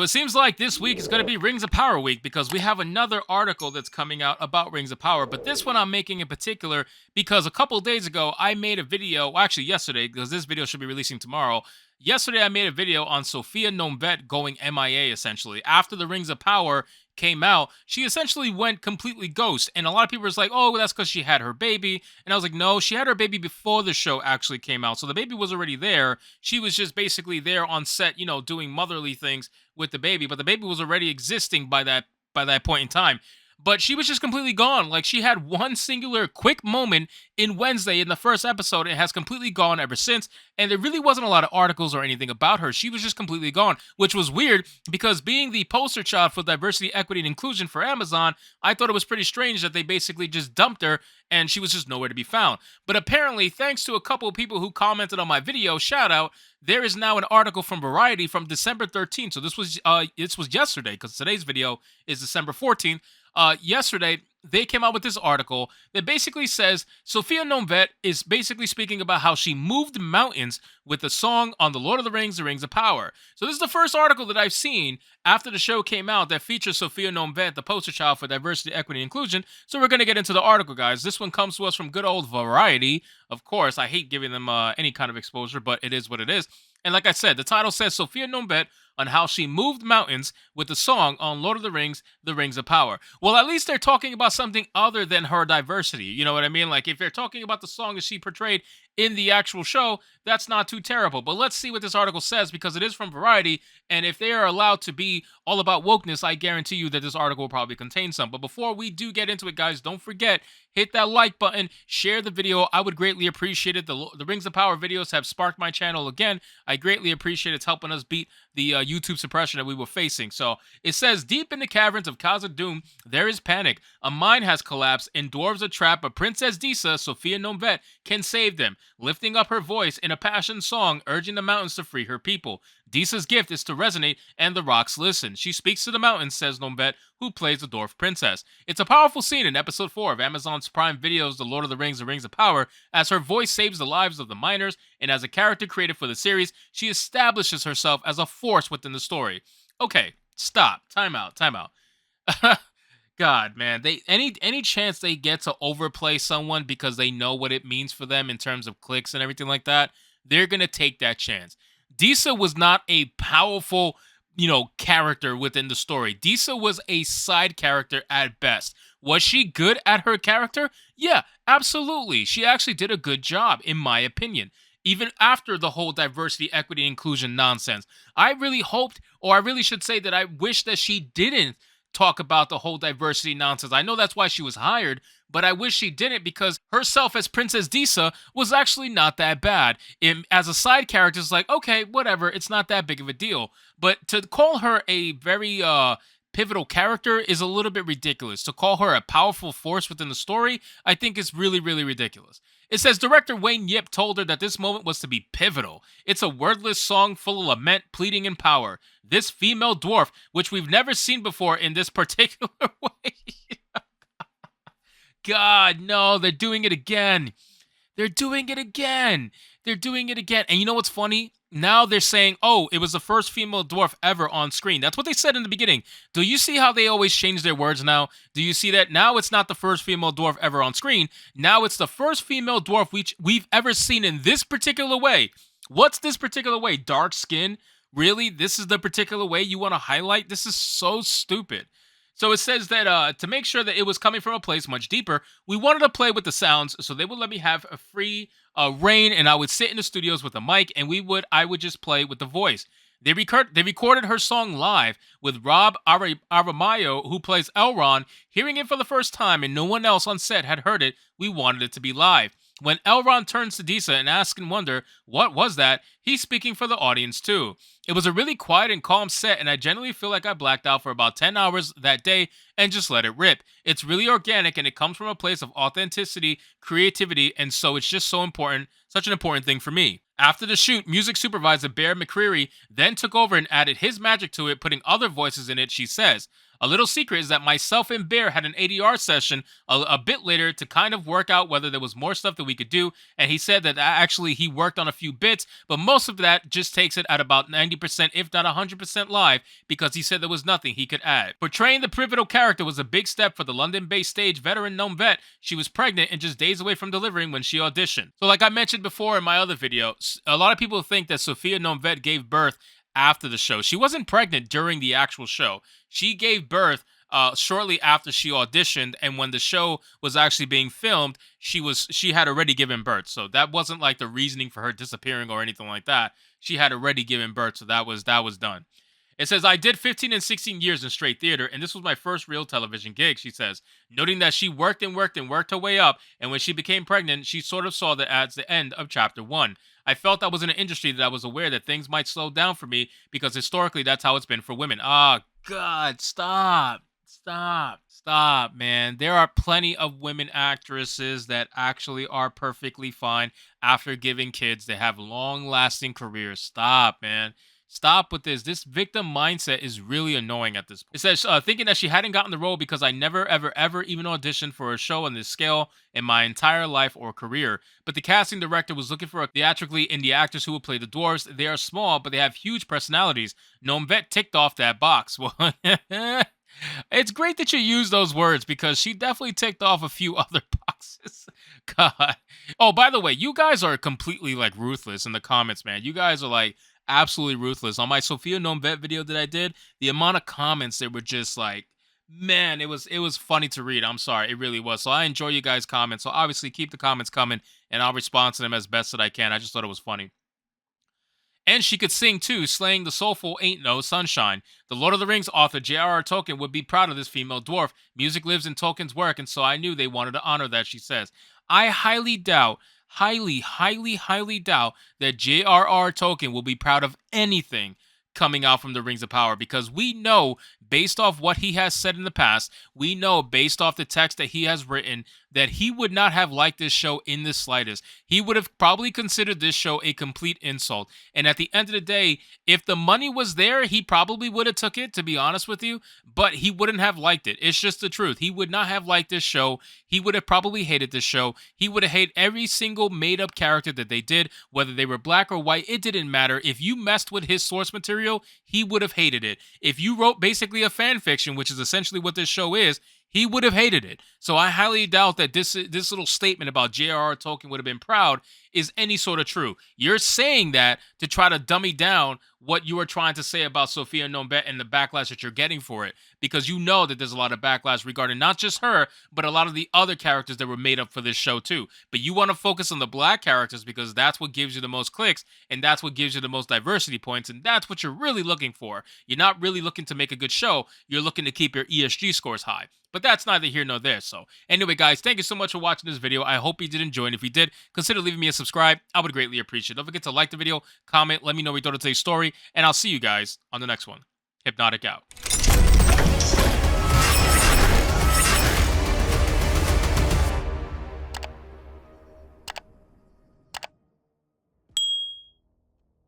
So it seems like this week is going to be Rings of Power week because we have another article that's coming out about Rings of Power. But this one I'm making in particular because a couple of days ago I made a video, well, actually yesterday, because this video should be releasing tomorrow. Yesterday I made a video on Sophia Nomvete going MIA essentially. After the Rings of Power came out, she essentially went completely ghost. And a lot of people was like, oh, that's because she had her baby. And I was like, no, she had her baby before the show actually came out. So the baby was already there. She was just basically there on set, doing motherly things with the baby. But the baby was already existing by that point in time. But she was just completely gone. Like she had one singular quick moment in Wednesday in the first episode. It has completely gone ever since. And there really wasn't a lot of articles or anything about her. She was just completely gone, which was weird because being the poster child for diversity, equity, and inclusion for Amazon, I thought it was pretty strange that they basically just dumped her and she was just nowhere to be found. But apparently, thanks to a couple of people who commented on my video, shout out, there is now an article from Variety from December 13th. So this was yesterday because today's video is December 14th. Yesterday, they came out with this article that basically says Sophia Nomvete is basically speaking about how she moved mountains with a song on The Lord of the Rings, The Rings of Power. So this is the first article that I've seen after the show came out that features Sophia Nomvete, the poster child for diversity, equity, and inclusion. So we're going to get into the article, guys. This one comes to us from good old Variety. Of course, I hate giving them any kind of exposure, but it is what it is. And like I said, the title says Sophia Nomvete on how she moved mountains with the song on Lord of the Rings, The Rings of Power. Well, at least they're talking about something other than her diversity. You know what I mean? Like, if they're talking about the song that she portrayed in the actual show, that's not too terrible. But let's see what this article says because it is from Variety. And if they are allowed to be all about wokeness, I guarantee you that this article will probably contain some. But before we do get into it, guys, don't forget, hit that like button, share the video. I would greatly appreciate it. The Rings of Power videos have sparked my channel again. I greatly appreciate it's helping us beat the YouTube suppression that we were facing. So it says, deep in the caverns of Khazad-dûm, there is panic. A mine has collapsed and dwarves are trapped, but Princess Disa, Sophia Nomvete, can save them, lifting up her voice in a passion song, urging the mountains to free her people. Disa's gift is to resonate, and the rocks listen. She speaks to the mountains, says Nomvete, who plays the dwarf princess. It's a powerful scene in episode 4 of Amazon's Prime Video's The Lord of the Rings, The Rings of Power, as her voice saves the lives of the miners, and as a character created for the series, she establishes herself as a force within the story. Okay, stop. Time out. God, man, any chance they get to overplay someone because they know what it means for them in terms of clicks and everything like that, they're gonna take that chance. Disa was not a powerful, character within the story. Disa was a side character at best. Was she good at her character? Yeah, absolutely. She actually did a good job, in my opinion. Even after the whole diversity, equity, inclusion nonsense. I really hoped, or I really should say that I wish that she didn't talk about the whole diversity nonsense. I know that's why she was hired, but I wish she didn't because herself as Princess Disa was actually not that bad. As a side character, it's like, okay, whatever, it's not that big of a deal. But to call her a very pivotal character is a little bit ridiculous. To call her a powerful force within the story, I think is really, really ridiculous. It says director Wayne Yip told her that this moment was to be pivotal. It's a wordless song full of lament, pleading, and power. This female dwarf, which we've never seen before in this particular way. God, no, they're doing it again. They're doing it again. And you know what's funny? Now they're saying, oh, it was the first female dwarf ever on screen. That's what they said in the beginning. Do you see how they always change their words now? Do you see that? Now it's not the first female dwarf ever on screen. Now it's the first female dwarf we've ever seen in this particular way. What's this particular way? Dark skin? Really? This is the particular way you want to highlight? This is so stupid. So it says that to make sure that it was coming from a place much deeper, we wanted to play with the sounds, so they would let me have a free reign, and I would sit in the studios with a mic, and I would just play with the voice. They recorded her song live with Rob Aramayo, who plays Elrond, hearing it for the first time, and no one else on set had heard it. We wanted it to be live. When Elrond turns to Disa and asks in wonder, what was that? He's speaking for the audience too. It was a really quiet and calm set, and I generally feel like I blacked out for about 10 hours that day and just let it rip. It's really organic, and it comes from a place of authenticity, creativity, and so it's just such an important thing for me. After the shoot, music supervisor Bear McCreary then took over and added his magic to it, putting other voices in it, she says. A little secret is that myself and Bear had an ADR session a bit later to kind of work out whether there was more stuff that we could do. And he said that actually he worked on a few bits, but most of that just takes it at about 90%, if not 100% live, because he said there was nothing he could add. Portraying the pivotal character was a big step for the London-based stage veteran Nomvete. She was pregnant and just days away from delivering when she auditioned. So like I mentioned before in my other video, a lot of people think that Sophia Nomvete gave birth after the show. She wasn't pregnant during the actual show. She gave birth shortly after she auditioned, and when the show was actually being filmed, she had already given birth. So that wasn't like the reasoning for her disappearing or anything like that. She had already given birth, so that was done. It says, I did 15 and 16 years in straight theater, and this was my first real television gig, she says, noting that she worked and worked and worked her way up, and when she became pregnant, she sort of saw that as the end of chapter 1. I felt I was in an industry that I was aware that things might slow down for me because historically that's how it's been for women. Ah, God, stop. Stop, man. There are plenty of women actresses that actually are perfectly fine after giving kids. They have long lasting careers. Stop, man. Stop with this. This victim mindset is really annoying at this point. It says, thinking that she hadn't gotten the role because I never, ever, ever even auditioned for a show on this scale in my entire life or career. But the casting director was looking for a theatrically indie actors who would play the dwarves. They are small, but they have huge personalities. Nomvete ticked off that box. Well, it's great that you use those words because she definitely ticked off a few other boxes. God. Oh, by the way, you guys are completely like ruthless in the comments, man. You guys are like absolutely ruthless. On my Sophia Nomvete video that I did, the amount of comments that were just like, man, it was funny to read. I'm sorry, it really was. So I enjoy you guys' comments. So obviously keep the comments coming and I'll respond to them as best that I can. I just thought it was funny. And she could sing too, slaying the soulful Ain't No Sunshine. The Lord of the Rings author J.R.R. Tolkien would be proud of this female dwarf. Music lives in Tolkien's work, and so I knew they wanted to honor that, she says. I highly doubt, highly doubt that J.R.R. Tolkien will be proud of anything coming out from the Rings of Power because we know, based off what he has said in the past, we know, based off the text that he has written, that he would not have liked this show in the slightest. He would have probably considered this show a complete insult. And at the end of the day, if the money was there, he probably would have took it, to be honest with you, but he wouldn't have liked it. It's just the truth. He would not have liked this show. He would have probably hated this show. He would have hated every single made-up character that they did, whether they were black or white. It didn't matter. If you messed with his source material, he would have hated it. If you wrote basically a fan fiction, which is essentially what this show is, he would have hated it. So I highly doubt that this little statement about J.R.R. Tolkien would have been proud is any sort of true. You're saying that to try to dummy down what you are trying to say about Sophia Nomvete and the backlash that you're getting for it, because you know that there's a lot of backlash regarding not just her, but a lot of the other characters that were made up for this show too. But you want to focus on the black characters because that's what gives you the most clicks and that's what gives you the most diversity points, and that's what you're really looking for. You're not really looking to make a good show. You're looking to keep your ESG scores high. But that's neither here nor there. So anyway, guys, thank you so much for watching this video. I hope you did enjoy, and if you did, consider leaving me a subscribe. I would greatly appreciate it. Don't forget to like the video, comment, let me know what you thought of today's story, and I'll see you guys on the next one. Hypnotic out.